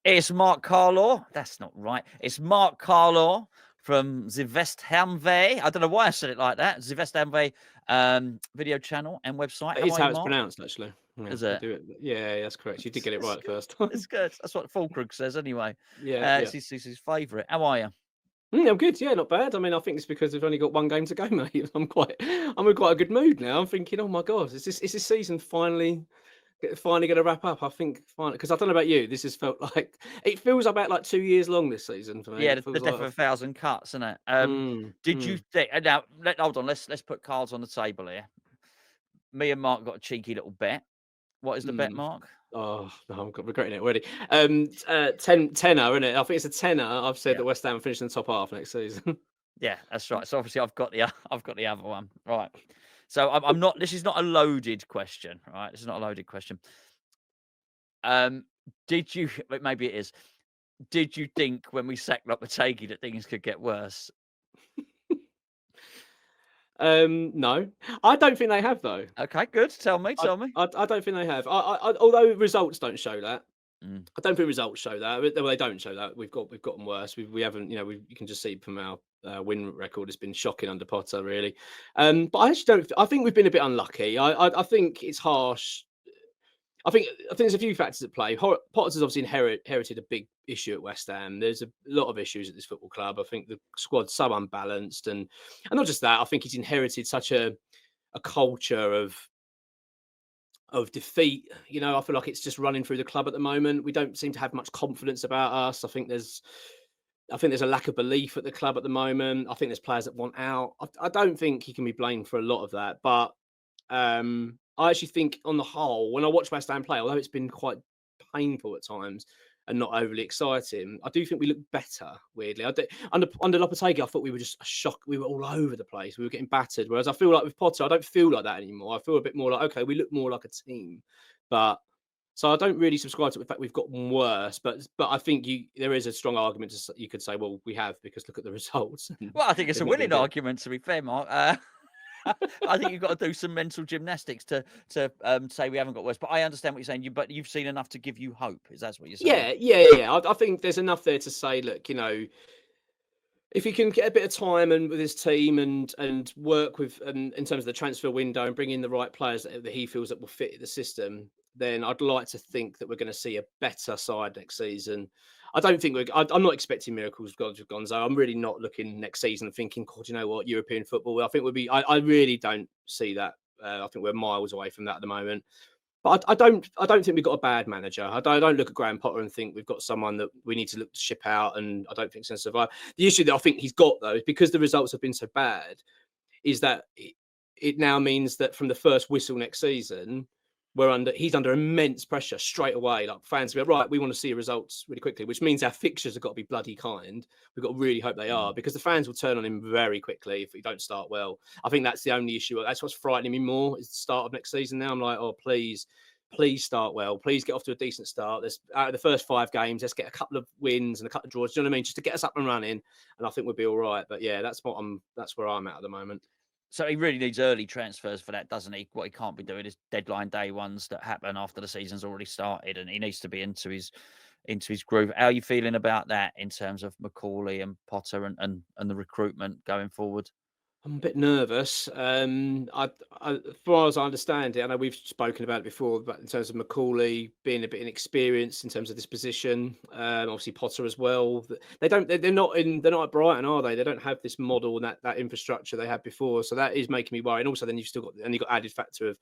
It's Mark Carlaw. That's not right. It's Mark Carlaw from the West Ham Way. I don't know why I said it like that. The West Ham Way video channel and website. It How is are how you, it's Mark? pronounced, actually. Yeah, Is we it? do it. Yeah, that's correct. You did get it It's right good. first time. It's good. That's what Fulkrug says anyway. Yeah, yeah. It's his favourite. How are you? I'm good. Yeah, not bad. I mean, I think it's because we've only got one game to go, mate. I'm in quite a good mood now. I'm thinking, oh my god, is this season finally going to wrap up? I think finally, because I don't know about you. This has felt like it feels about like 2 years long this season for me. Yeah, It the feels death like of a thousand cuts, isn't it? Did you mm. think? Now, hold on. Let's put cards on the table here. Me and Mark got a cheeky little bet. What is the bet, Mm. Mark? Oh no, I'm regretting it already. Tenner, isn't it? I think it's a tenner. I've said Yeah. that West Ham finish in the top half next season. Yeah, that's right. So obviously I've got the I've got the other one. Right. So I'm not. This is not a loaded question. Right. This is not a loaded question. Um, did you? Maybe it is. Did you think when we sacked Lopetegui that things could get worse? No, I don't think they have though. Okay, good. Tell me. I, Tell me. I don't think they have. Although results don't show that. Mm. I don't think results show that. Well, they don't show that. We've gotten worse. We haven't. You can just see from our win record. It's been shocking under Potter, really. But I actually don't. I think we've been a bit unlucky. I think it's harsh. I think there's a few factors at play. Potter's obviously inherited a big issue at West Ham. There's a lot of issues at this football club. I think the squad's so unbalanced, and not just that. I think he's inherited such a culture of defeat. I feel like it's just running through the club at the moment. We don't seem to have much confidence about us. I think there's a lack of belief at the club at the moment. I think there's players that want out. I don't think he can be blamed for a lot of that. But I actually think, on the whole, when I watch West Ham play, although it's been quite painful at times and not overly exciting, I do think we look better. Weirdly, under Lopetegui, I thought we were just a shock. We were all over the place. We were getting battered. Whereas I feel like with Potter, I don't feel like that anymore. I feel a bit more like, okay, we look more like a team. But so I don't really subscribe to the fact we've gotten worse, but I think there is a strong argument you could say, well, we have, because look at the results. Well, I think it's They've a not been winning good. argument. To be fair, Mark. I think you've got to do some mental gymnastics to say we haven't got worse. But I understand what you're saying. But you've seen enough to give you hope. Is that what you're saying? Yeah. I think there's enough there to say, look, if he can get a bit of time and with his team and work with in terms of the transfer window and bring in the right players that he feels that will fit the system, then I'd like to think that we're going to see a better side next season. I don't think I'm not expecting miracles with Gonzo. I'm really not looking next season and thinking, God, you know what, European football. I think I really don't see that. I think we're miles away from that at the moment. But I don't think we've got a bad manager. I don't look at Graham Potter and think we've got someone that we need to look to ship out, and I don't think it's going to survive. The issue that I think he's got, though, is because the results have been so bad, is that it now means that from the first whistle next season, he's under immense pressure straight away. Like, fans will be like, right, we want to see results really quickly, which means our fixtures have got to be bloody kind. We've got to really hope they are, because the fans will turn on him very quickly if we don't start well. I think that's the only issue. That's what's frightening me more, is the start of next season now. I'm like, oh, please start well. Please get off to a decent start. Out of the first 5 games, let's get a couple of wins and a couple of draws. Do you know what I mean? Just to get us up and running, and I think we'll be all right. But yeah, that's where I'm at the moment. So he really needs early transfers for that, doesn't he? What he can't be doing is deadline day ones that happen after the season's already started, and he needs to be into his groove. How are you feeling about that in terms of Macaulay and Potter and the recruitment going forward? I'm a bit nervous. As far as I understand it, I know we've spoken about it before, but in terms of Macaulay being a bit inexperienced in terms of this position, obviously Potter as well. They're not at Brighton, are they? They don't have this model and that infrastructure they had before. So that is making me worry. And also, then you've got added factor of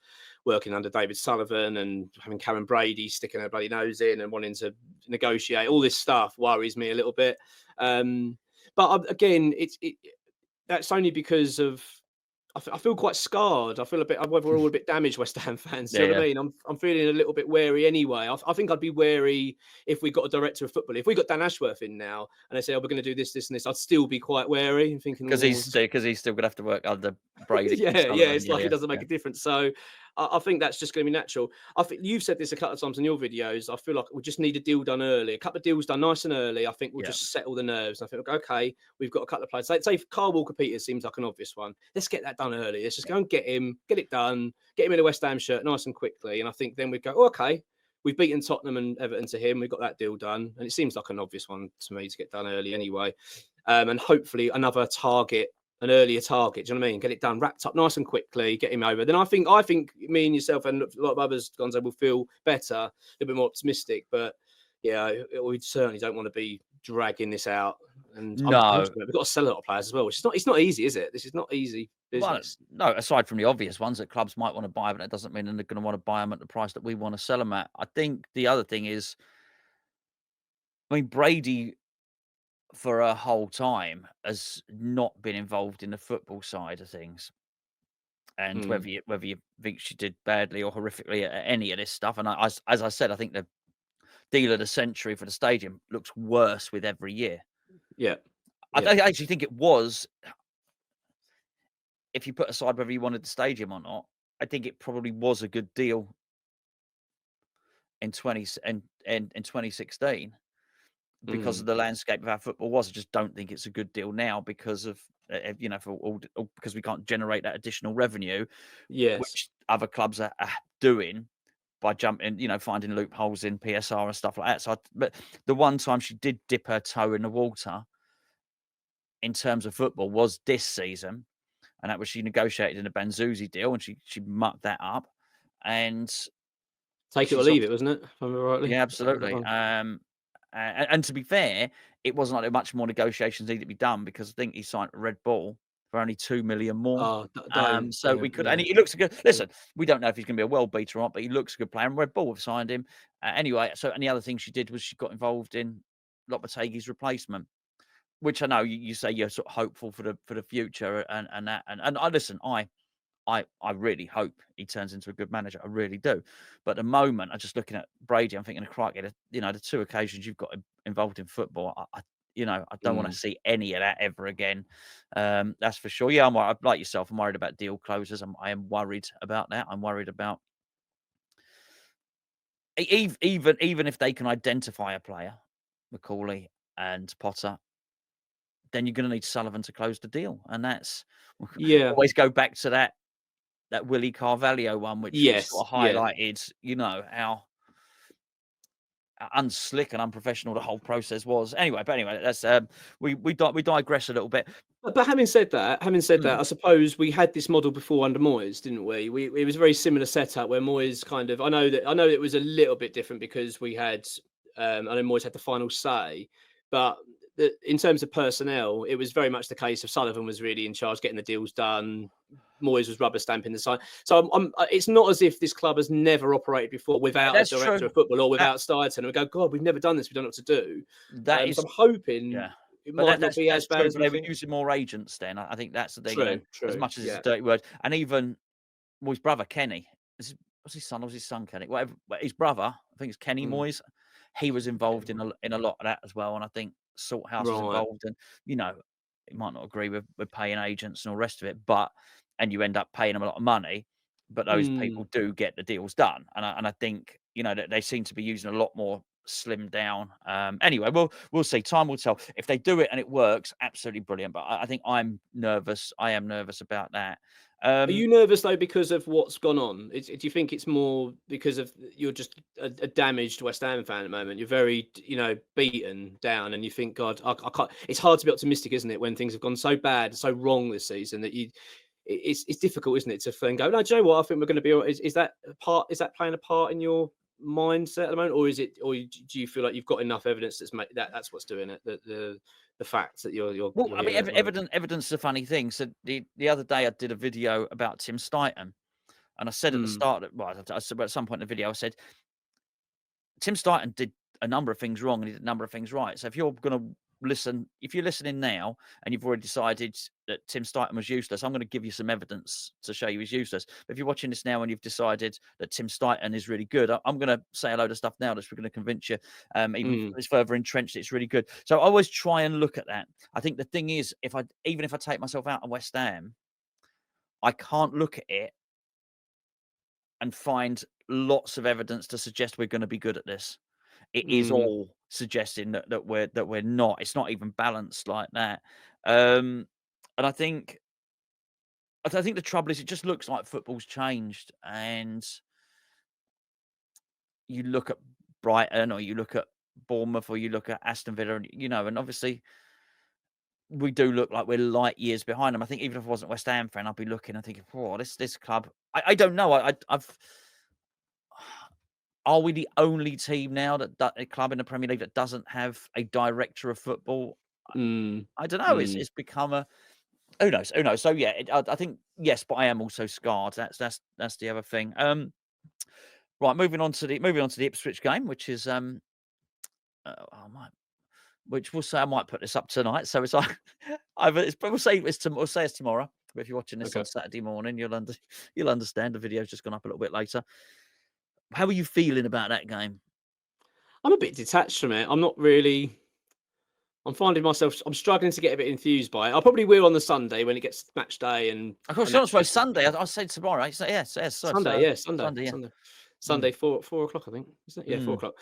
working under David Sullivan and having Karen Brady sticking her bloody nose in and wanting to negotiate. All this stuff worries me a little bit. But again, that's only because of I feel quite scarred. I feel a bit. We're all a bit damaged, West Ham fans. Do you know what I mean? I'm feeling a little bit wary anyway. I think I'd be wary if we got a director of football. If we got Dan Ashworth in now and they say, "Oh, we're going to do this, this, and this," I'd still be quite wary and thinking, Because he's still going to have to work under Brady. yeah. It's like it doesn't make a difference. So I think that's just going to be natural. I think you've said this a couple of times in your videos. I feel like we just need a deal done early. A couple of deals done nice and early. I think we'll just settle the nerves. I think, okay, we've got a couple of players. Say Carl Walker-Peters seems like an obvious one. Let's get that done early. Let's just go and get him, get it done, get him in a West Ham shirt nice and quickly. And I think then we'd go, okay, we've beaten Tottenham and Everton to him. We got that deal done, and it seems like an obvious one to me to get done early anyway. And hopefully another target, an earlier target. Do you know what I mean? Get it done, wrapped up nice and quickly, get him over. Then I think me and yourself and a lot of others, Gonzo, will feel better, a little bit more optimistic. But yeah, we certainly don't want to be dragging this out. And No. unfortunately, we've got to sell a lot of players as well, which is not. It's not easy, is it? This is not easy Well, business. no, aside from the obvious ones that clubs might want to buy, but that doesn't mean they're going to want to buy them at the price that we want to sell them at. I think the other thing is, I mean, Brady for a whole time has not been involved in the football side of things. And Mm, whether you think she did badly or horrifically at any of this stuff, and as I said, I think the deal of the century for the stadium looks worse with every year. yeah, I yeah. actually think it was, if you put aside whether you wanted the stadium or not, I think it probably was a good deal in 2016 because of Mm, the landscape of our football was. I just don't think it's a good deal now because of, for because we can't generate that additional revenue, yes. which other clubs are doing by jumping, finding loopholes in PSR and stuff like that. So, but the one time she did dip her toe in the water in terms of football was this season, and that was she negotiated in a Banzuzi deal, and she mucked that up, and Take it or she's leave it, obviously wasn't it? If I remember rightly. yeah, That absolutely. one. And to be fair, it wasn't like there much more negotiations needed to be done because I think he signed Red Bull for only 2 million more. Oh, don't. So Yeah, we could, and yeah. he looks good. Listen, we don't know if he's going to be a world beater or not, but he looks a good player. And Red Bull have signed him anyway. So, and the other thing she did was she got involved in Lopetegui's replacement, which I know you say you're sort of hopeful for the future and that. And I listen, I really hope he turns into a good manager. I really do. But at the moment, I'm just looking at Brady. I'm thinking, crikey, the two occasions you've got involved in football, I don't want to Mm. see any of that ever again. That's for sure. Yeah, like yourself. I'm worried about deal closures. I am worried about that. I'm worried about even if they can identify a player, McCauley and Potter, then you're going to need Sullivan to close the deal, and that's Yeah. always go back to that Willie Carvalho one, which Yes. sort of Yeah. highlighted, how unslick and unprofessional the whole process was. Anyway, that's we digress a little bit. But having said that, Mm. I suppose we had this model before under Moyes, didn't we? It was a very similar setup where Moyes kind of. I know it was a little bit different because we had. I know Moyes had the final say, but in terms of personnel, it was very much the case of Sullivan was really in charge, getting the deals done. Moyes was rubber stamping the sign. So it's not as if this club has never operated before without a That's director true. of football or That without Steidton. And we go, God, we've never done this. We don't know what to do. that So is I'm hoping yeah. it But might not be as that's bad true. as But we they were thought. using more agents then. I think that's the thing. True, As true. much as it's a Yeah. dirty word, and even Moyes' brother Kenny, was his son or was his son Kenny? Whatever, his brother, I think it's Kenny Mm. Moyes. He was involved in a lot of that as well, and I think Salthouse was Right. involved. And you might not agree with paying agents and all the rest of it, but and you end up paying them a lot of money, but those Mm. people do get the deals done, and I think that they seem to be using a lot more slimmed down. Anyway, we'll see. Time will tell. If they do it and it works, absolutely brilliant. But I think I'm nervous. I am nervous about that. Are Um, you nervous though because of what's gone on? Do you think it's more because of you're just a damaged West Ham fan at the moment? You're very, beaten down, and you think, God, I can't. It's hard to be optimistic, isn't it, when things have gone so bad, so wrong this season that it's difficult, isn't it, to then go, no, do you know what? I think we're going to be. Is that a part? Is that playing a part in your mindset at the moment, or is it, or do you feel like you've got enough evidence that's what's doing it? The facts that well, you're I mean, hearing at the moment. evidence is a funny thing. So the other day, I did a video about Tim Steighton, and I said at the Mm, start, I said at some point in the video, I said Tim Steighton did a number of things wrong and he did a number of things right. So if you're going to if you're listening now and you've already decided that Tim Steighton was useless, I'm going to give you some evidence to show you he's useless. But if you're watching this now and you've decided that Tim Steighton is really good, I'm going to say a load of stuff now that's going to convince you, even if mm. it's further entrenched, it's really good. So I always try and look at that. I think the thing is, even if I take myself out of West Ham, I can't look at it and find lots of evidence to suggest we're going to be good at this. It is Mm. all suggesting that we're not. It's not even balanced like that. Um, and I think the trouble is it just looks like football's changed, and you look at Brighton or you look at Bournemouth or you look at Aston Villa, and and obviously we do look like we're light years behind them. I think even if I wasn't a West Ham fan, I'd be looking and thinking, "Oh, this club." I don't know. I've Are we the only team now that a club in the Premier League that doesn't have a director of football? Mm, I don't know. mm. It's become a who knows? Who knows? So yeah, I think yes, but I am also scarred. That's the other thing. Right, moving on to the Ipswich game, which is I might, which we'll say I might put this up tonight. So it's like either it's we'll say it's tomorrow. But if you're watching this on Okay. Saturday morning, you'll understand. The video's just gone up a little bit later. How are you feeling about that game? I'm a bit detached from it. I'm not really. I'm finding myself. I'm struggling to get a bit enthused by it. I probably will on the Sunday when it gets match day Of course, and you're not actually supposed Sunday. I said tomorrow. So yes, so it's Sunday, yeah, Sunday, Sunday. Yeah. Sunday, Mm, Sunday, 4 o'clock, I think. Is it? Yeah, four mm. o'clock.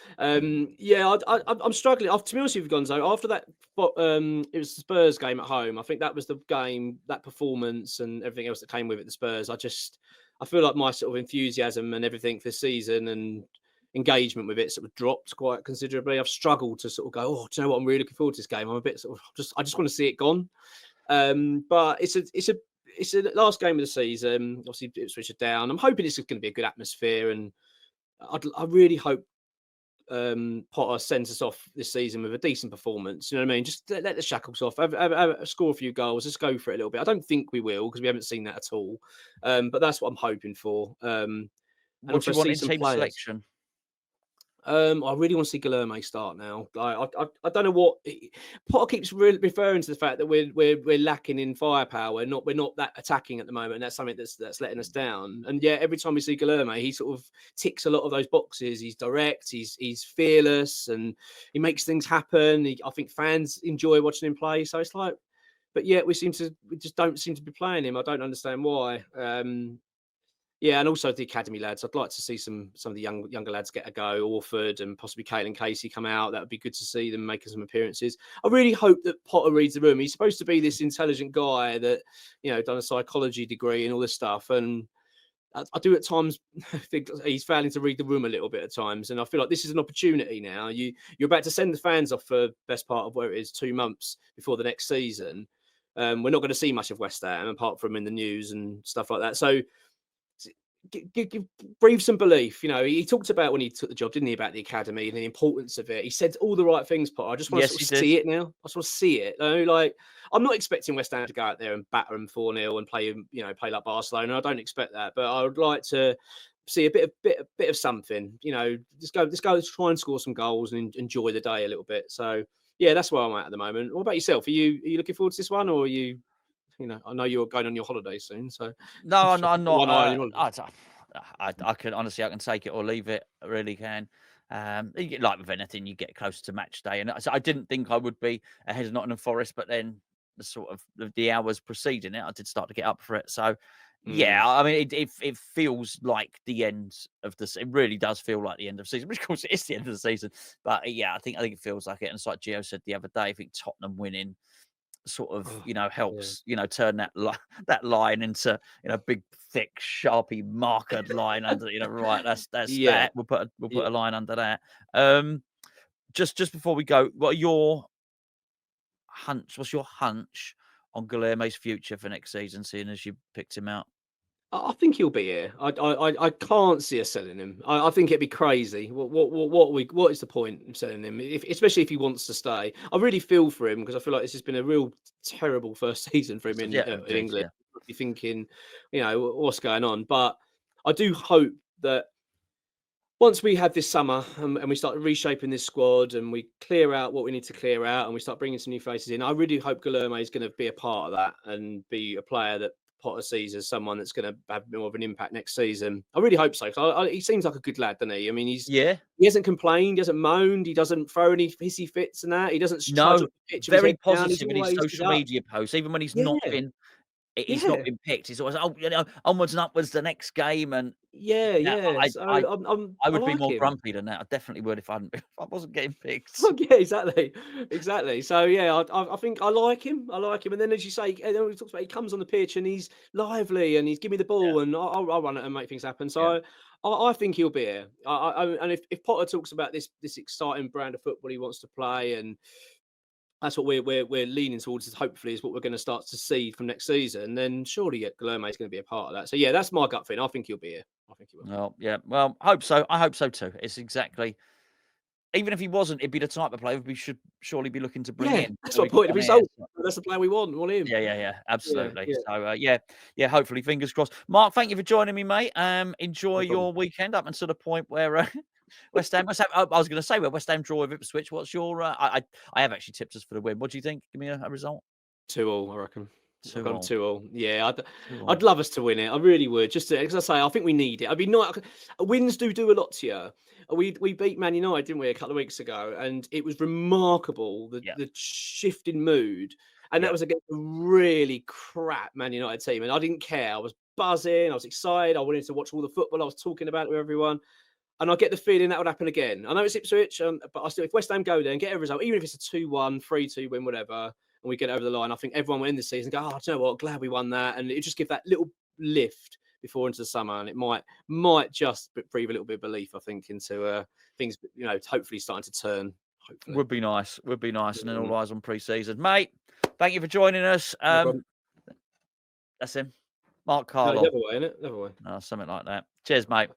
Yeah, I'm struggling. To be honest with you, Gonzo, after that, it was the Spurs game at home. I think that was the game, that performance, and everything else that came with it. The Spurs. I feel like my sort of enthusiasm and everything for the season and engagement with it sort of dropped quite considerably. I've struggled to sort of go, oh, do you know what? I'm really looking forward to this game. I'm a bit sort of I just want to see it gone. But it's a last game of the season. Obviously, Ipswich are down. I'm hoping it's going to be a good atmosphere, and I really hope Potter sends us off this season with a decent performance. You know what I mean? Just let the shackles off, score a few goals, just go for it a little bit. I don't think we will because we haven't seen that at all. But that's what I'm hoping for. And What do also you want see in some team players. selection? I really want to see Guilherme start now. I don't know what Potter keeps referring to the fact that we're lacking in firepower. We're not that attacking at the moment, and that's something that's letting us down. And yeah, every time we see Guilherme, he sort of ticks a lot of those boxes. He's direct, he's fearless, and he makes things happen. I think fans enjoy watching him play. So it's like, but yet we just don't seem to be playing him. I don't understand why. Yeah, and also the academy lads. I'd like to see some of the younger lads get a go. Orford and possibly Caitlin Casey come out. That would be good to see them making some appearances. I really hope that Potter reads the room. He's supposed to be this intelligent guy that done a psychology degree and all this stuff. And I do at times think he's failing to read the room a little bit at times. And I feel like this is an opportunity now. You're about to send the fans off for best part of where it is 2 months before the next season. We're not going to see much of West Ham apart from in the news and stuff like that. So breathe some belief. He talked about when he took the job, didn't he, about the academy and the importance of it. He said all the right things, Potter. I just want to Yes, sort he of did. see it now. I just want to see it. Like I'm not expecting West Ham to go out there and batter them 4-0 and play like Barcelona. I don't expect that, but I would like to see a bit of something. Just go try and score some goals and enjoy the day a little bit. So yeah, that's where I'm at the moment. What about yourself? Are you looking forward to this one, or are you? I know you're going on your holiday soon, so No, I'm not. one eye on your holiday. I can honestly, I can take it or leave it. I really can. Like with anything, you get close to match day, and so I didn't think I would be ahead of Nottingham Forest, but then the sort of the hours preceding it, I did start to get up for it. So yeah, Mm. I mean, it feels like the end of the. It really does feel like the end of the season, which of course it is the end of the season. But yeah, I think it feels like it. And it's like Gio said the other day. I think Tottenham winning sort of Oh, yeah. helps turn that line into big thick sharpie markered line under right, that's Yeah, that we'll put yeah. a line under that. um just before we go, what's your hunch on Guilherme's future for next season, seeing as you picked him out? I think he'll be here. I can't see us selling him. I think it'd be crazy. What is the point of selling him? Especially if he wants to stay. I really feel for him because I feel like this has been a real terrible first season for him Yeah, in indeed, England. yeah. You're thinking, what's going on? But I do hope that once we have this summer and we start reshaping this squad and we clear out what we need to clear out and we start bringing some new faces in, I really hope Guilherme is going to be a part of that and be a player that Potter sees as someone that's going to have more of an impact next season. I really hope so. He seems like a good lad, doesn't he? I mean, Yeah, he hasn't complained, he hasn't moaned, he doesn't throw any hissy fits and that. He doesn't trudge no, up the pitch with his very head down. He's positive in his always social up. media posts, even when Yeah, he's not yeah. been picked. He's always, oh, onwards and upwards the next game. And Yeah, yeah, yeah. I So I I I would be like more him. grumpy than that. I definitely would if I hadn't if I wasn't getting picked. Oh, yeah, exactly, exactly. So yeah, I think I like him. I like him. And then, as you say, and then we talked about he comes on the pitch and he's lively and he's give me the Yeah, ball and I'll run it and make things happen. yeah. So I think he'll be here. And if Potter talks about this exciting brand of football he wants to play, and that's what we're leaning towards, is hopefully is what we're going to start to see from next season, then surely Guilherme is going to be a part of that. So yeah, that's my gut feeling. I think he'll be here. I think he will. Well, yeah. Well, hope so. I hope so too. It's exactly. Even if he wasn't, he'd be the type of player we should surely be looking to bring Yeah, in. that's So my we got point. If one we here. sold, that's the player we want. We want him. Yeah, yeah, yeah, Yeah, absolutely. yeah. So, yeah, hopefully, fingers crossed. Mark, thank you for joining me, mate. Enjoy No problem. your weekend up until the point where West Ham. I was going to say, well, West Ham draw with Ipswich. What's your? I have actually tipped us for the win. What do you think? Give me a result. 2-2, I reckon. I've got them 2-2. 2-2. Yeah, I'd 2-2. love us to win it. I really would. Just because I say, I think we need it. I'd be not. Wins do a lot to you. We beat Man United, didn't we, a couple of weeks ago, and it was remarkable Yeah, the shift in mood. And that yeah. was against a really crap Man United team, and I didn't care. I was buzzing. I was excited. I wanted to watch all the football. I was talking about it with everyone. And I get the feeling that would happen again. I know it's Ipswich, but I still, if West Ham go there and get a result, even if it's a 2-1, 3-2 win, whatever, and we get over the line, I think everyone will end the season go, oh, do you know what? Glad we won that. And it just give that little lift before into the summer. And it might just breathe a little bit of belief, I think, into things, hopefully starting to turn. Hopefully. Would be nice. Would be nice. And then Mm, all eyes on pre-season, mate. Thank you for joining us. no problem. That's him, Mark No, the Carlow. other way, isn't it? The other way. Something like that. Cheers, mate.